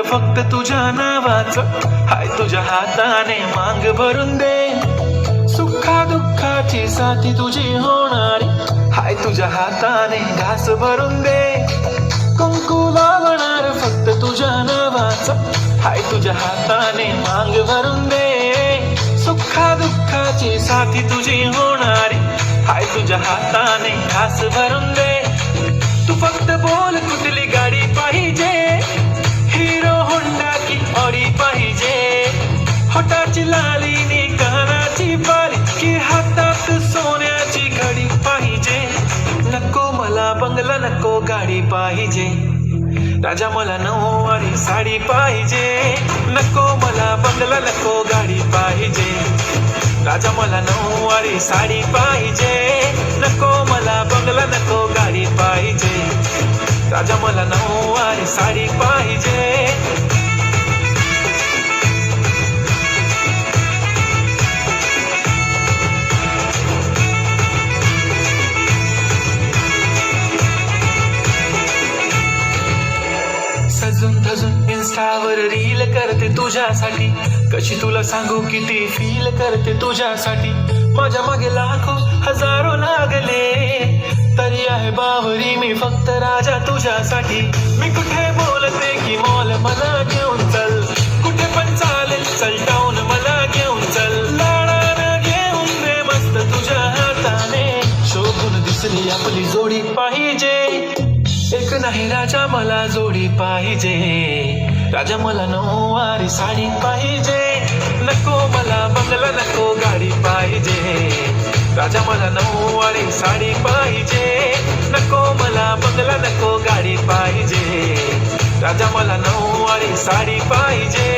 फक्त तुझ्या नावाचं हाय तुझ्या हाताने मांग भरून दे सुखा दुःखाची साथी तुझी होणारी हाय तुझ्या हाताने घास भरून दे कुंकू लावणार फक्त तुझ्या नावाचं हाय तुझ्या हाताने मांग भरून दे सुखा दुःखाची साथी तुझी होणारी हाय तुझ्या हाताने घास भरून दे तू फक्त बोल कुठली गाडी पाहिजे हिरो होंडा की ऑडी पाहिजे होटाची लालीनी कानाची बाली की हातात सोन्याची घडी पाहिजे नको मला बंगला नको गाडी पाहिजे राजा मला नऊवारी साडी पाहिजे नको मला बंगला नको गाडी पाहिजे राजा मला नऊवारी साडी पाहिजे नको मला बंगला नको गाडी पाहिजे राजा मला नऊवारी साडी पाहिजे सजून धजून इन्स्टावर रील करते तुझ्यासाठी कशी तुला सांगू किती फील करते तुझ्यासाठी माझ्या मागे लाखो हजारो लागले तरी आहे बावरी मी फक्त राजा तुझ्यासाठी मी कुठे बोलते की मॉल मला घेऊन चल कुठे पण चालेल चल टाऊन मला घेऊन चल लाडानं घेऊन दे मस्त तुझ्या हाताने शोभून दिसली आपली जोडी पाहिजे एक नाही राजा मला जोडी पाहिजे राजा मला नऊवारी साडी पाहिजे नको मला बंगला नको गाडी पाहिजे राजा मला नऊवारी साडी पाहिजे नको मला बंगला नको गाडी पाहिजे राजा मला नऊवारी साडी पाहिजे